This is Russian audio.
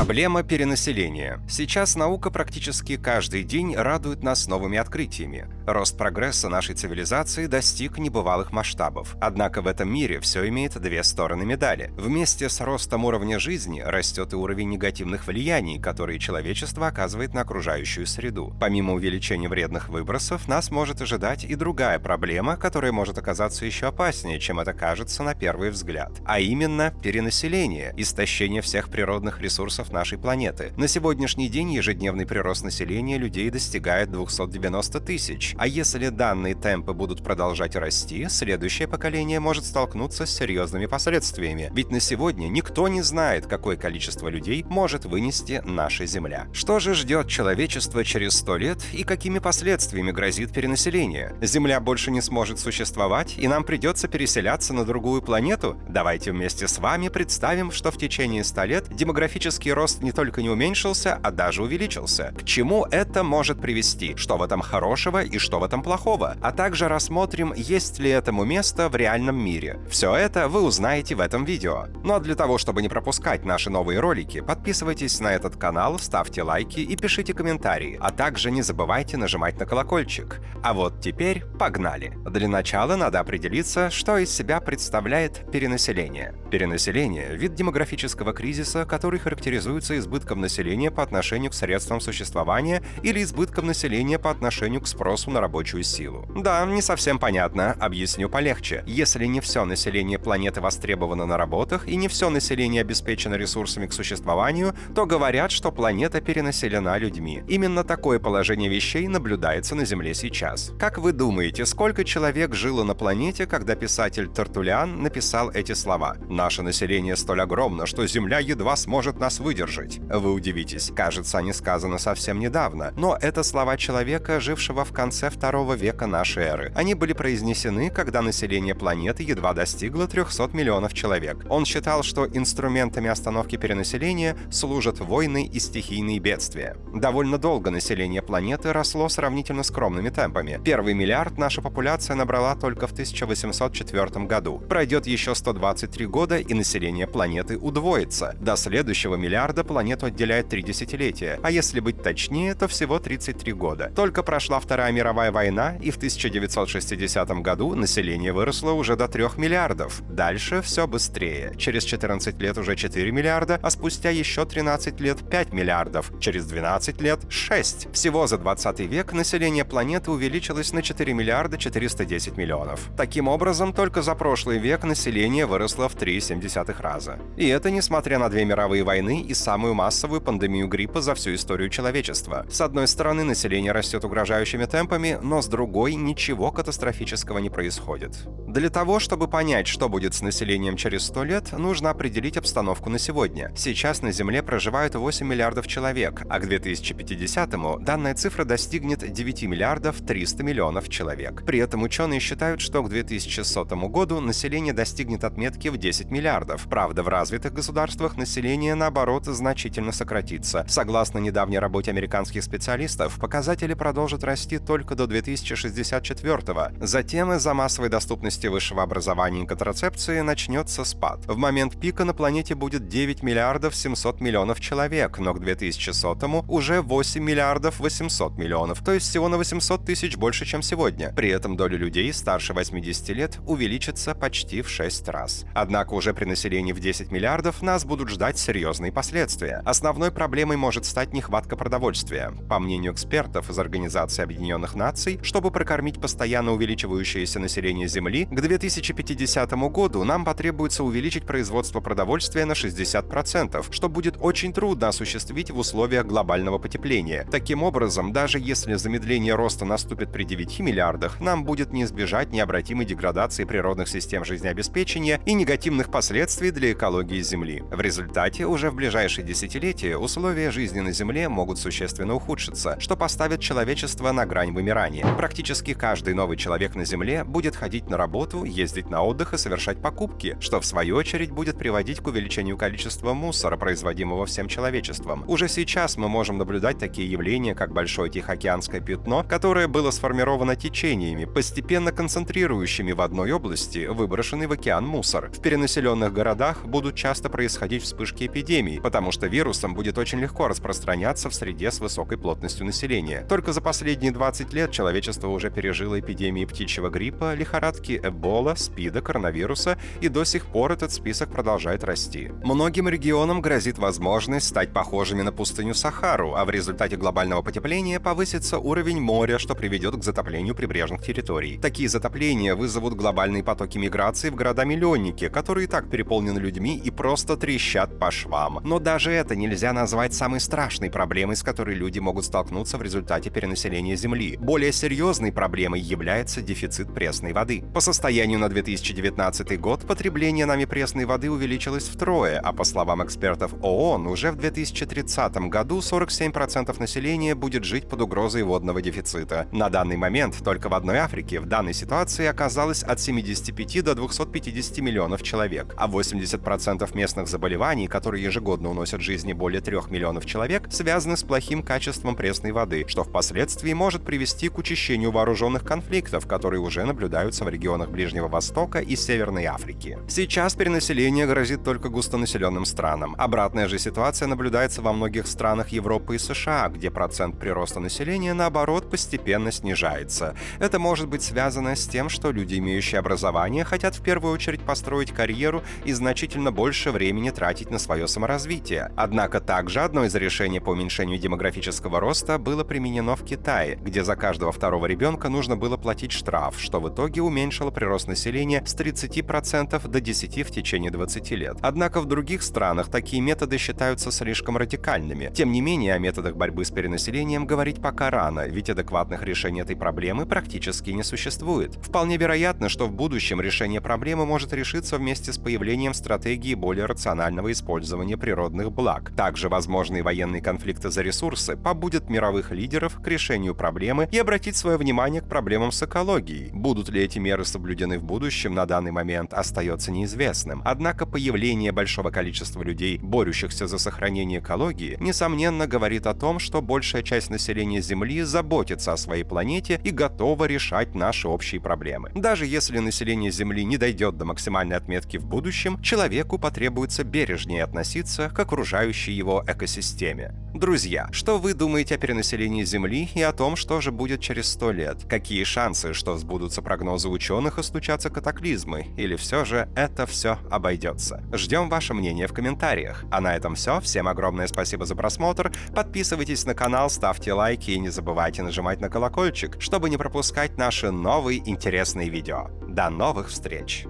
Проблема перенаселения. Сейчас наука практически каждый день радует нас новыми открытиями. Рост прогресса нашей цивилизации достиг небывалых масштабов. Однако в этом мире все имеет две стороны медали. Вместе с ростом уровня жизни растет и уровень негативных влияний, которые человечество оказывает на окружающую среду. Помимо увеличения вредных выбросов, нас может ожидать и другая проблема, которая может оказаться еще опаснее, чем это кажется на первый взгляд. А именно перенаселение, истощение всех природных ресурсов нашей планеты. На сегодняшний день ежедневный прирост населения людей достигает 290 тысяч. А если данные темпы будут продолжать расти, следующее поколение может столкнуться с серьезными последствиями. Ведь на сегодня никто не знает, какое количество людей может вынести наша Земля. Что же ждет человечество через 100 лет и какими последствиями грозит перенаселение? Земля больше не сможет существовать, и нам придется переселяться на другую планету? Давайте вместе с вами представим, что в течение 100 лет демографический рост не только не уменьшился, а даже увеличился. К чему это может привести? Что в этом хорошего и что в этом плохого? А также рассмотрим, есть ли этому место в реальном мире. Все это вы узнаете в этом видео. Ну а для того, чтобы не пропускать наши новые ролики, подписывайтесь на этот канал, ставьте лайки и пишите комментарии, а также не забывайте нажимать на колокольчик. А вот теперь погнали! Для начала надо определиться, что из себя представляет перенаселение. Перенаселение – вид демографического кризиса, который характеризуется избытком населения по отношению к средствам существования или избытком населения по отношению к спросу на рабочую силу. Да, не совсем понятно, объясню полегче. Если не все население планеты востребовано на работах и не все население обеспечено ресурсами к существованию, то говорят, что планета перенаселена людьми. Именно такое положение вещей наблюдается на Земле сейчас. Как вы думаете, сколько человек жило на планете, когда писатель Тертуллиан написал эти слова? «Наше население столь огромно, что Земля едва сможет нас выдержать». Вы удивитесь, кажется, они сказаны совсем недавно, но это слова человека, жившего в конце 2 века нашей эры. Они были произнесены, когда население планеты едва достигло 300 миллионов человек. Он считал, что инструментами остановки перенаселения служат войны и стихийные бедствия. Довольно долго население планеты росло сравнительно скромными темпами. Первый миллиард наша популяция набрала только в 1804 году. Пройдет еще 123 года, и население планеты удвоится. До следующего миллиарда планету отделяет 3 десятилетия, а если быть точнее, то всего 33 года. Только прошла Вторая мировая война, и в 1960 году население выросло уже до 3 миллиардов. Дальше все быстрее. Через 14 лет уже 4 миллиарда, а спустя еще 13 лет 5 миллиардов. Через 12 лет 6. Всего за 20 век население планеты увеличилось на 4 миллиарда 410 миллионов. Таким образом, только за прошлый век население выросло в 3,7 раза. И это несмотря на 2 мировые войны и самую массовую пандемию гриппа за всю историю человечества. С одной стороны, население растет угрожающими темпами, но с другой ничего катастрофического не происходит. Для того, чтобы понять, что будет с населением через 100 лет, нужно определить обстановку на сегодня. Сейчас на Земле проживают 8 миллиардов человек, а к 2050-му данная цифра достигнет 9 миллиардов 300 миллионов человек. При этом ученые считают, что к 2100 году население достигнет отметки в 10 миллиардов. Правда, в развитых государствах население, наоборот, значительно сократится. Согласно недавней работе американских специалистов, показатели продолжат расти только до 2064-го. Затем из-за массовой доступности высшего образования и контрацепции начнется спад. В момент пика на планете будет 9 миллиардов 700 миллионов человек, но к 2100-му уже 8 миллиардов 800 миллионов, то есть всего на 800 тысяч больше, чем сегодня. При этом доля людей старше 80 лет увеличится почти в 6 раз. Однако уже при населении в 10 миллиардов нас будут ждать серьезные последствия. Основной проблемой может стать нехватка продовольствия. По мнению экспертов из Организации Объединенных Наций, чтобы прокормить постоянно увеличивающееся население Земли, к 2050 году нам потребуется увеличить производство продовольствия на 60%, что будет очень трудно осуществить в условиях глобального потепления. Таким образом, даже если замедление роста наступит при 9 миллиардах, нам будет не избежать необратимой деградации природных систем жизнеобеспечения и негативных последствий для экологии Земли. В результате уже в ближайшие десятилетия условия жизни на Земле могут существенно ухудшиться, что поставит человечество на грань вымирания. Практически каждый новый человек на Земле будет ходить на работу, ездить на отдых и совершать покупки, что в свою очередь будет приводить к увеличению количества мусора, производимого всем человечеством. Уже сейчас мы можем наблюдать такие явления, как Большое Тихоокеанское пятно, которое было сформировано течениями, постепенно концентрирующими в одной области выброшенный в океан мусор. В перенаселении густонаселенных городах будут часто происходить вспышки эпидемий, потому что вирусом будет очень легко распространяться в среде с высокой плотностью населения. Только за последние 20 лет человечество уже пережило эпидемии птичьего гриппа, лихорадки Эбола, СПИДа, коронавируса, и до сих пор этот список продолжает расти. Многим регионам грозит возможность стать похожими на пустыню Сахару, а в результате глобального потепления повысится уровень моря, что приведет к затоплению прибрежных территорий. Такие затопления вызовут глобальные потоки миграции в города-миллионники, которые и так переполнены людьми и просто трещат по швам. Но даже это нельзя назвать самой страшной проблемой, с которой люди могут столкнуться в результате перенаселения Земли. Более серьезной проблемой является дефицит пресной воды. По состоянию на 2019 год потребление нами пресной воды увеличилось втрое, а по словам экспертов ООН, уже в 2030 году 47% населения будет жить под угрозой водного дефицита. На данный момент только в одной Африке в данной ситуации оказалось от 75 до 250 миллионов человек, а 80% местных заболеваний, которые ежегодно уносят жизни более 3 миллионов человек, связаны с плохим качеством пресной воды, что впоследствии может привести к учащению вооруженных конфликтов, которые уже наблюдаются в регионах Ближнего Востока и Северной Африки. Сейчас перенаселение грозит только густонаселенным странам. Обратная же ситуация наблюдается во многих странах Европы и США, где процент прироста населения, наоборот, постепенно снижается. Это может быть связано с тем, что люди, имеющие образование, хотят в первую очередь построить карьеру и значительно больше времени тратить на свое саморазвитие. Однако также одно из решений по уменьшению демографического роста было применено в Китае, где за каждого второго ребенка нужно было платить штраф, что в итоге уменьшило прирост населения с 30% до 10% в течение 20 лет. Однако в других странах такие методы считаются слишком радикальными. Тем не менее, о методах борьбы с перенаселением говорить пока рано, ведь адекватных решений этой проблемы практически не существует. Вполне вероятно, что в будущем решение проблемы может решиться вместе с появлением стратегии более рационального использования природных благ. Также возможные военные конфликты за ресурсы побудят мировых лидеров к решению проблемы и обратить свое внимание к проблемам с экологией. Будут ли эти меры соблюдены в будущем, на данный момент остается неизвестным. Однако появление большого количества людей, борющихся за сохранение экологии, несомненно говорит о том, что большая часть населения Земли заботится о своей планете и готова решать наши общие проблемы. Даже если население Земли не дойдет до максимальной отметки в будущем, человеку потребуется бережнее относиться к окружающей его экосистеме. Друзья, что вы думаете о перенаселении Земли и о том, что же будет через 100 лет? Какие шансы, что сбудутся прогнозы ученых и случатся катаклизмы? Или все же это все обойдется? Ждем ваше мнение в комментариях. А на этом все. Всем огромное спасибо за просмотр. Подписывайтесь на канал, ставьте лайки и не забывайте нажимать на колокольчик, чтобы не пропускать наши новые интересные видео. До новых встреч!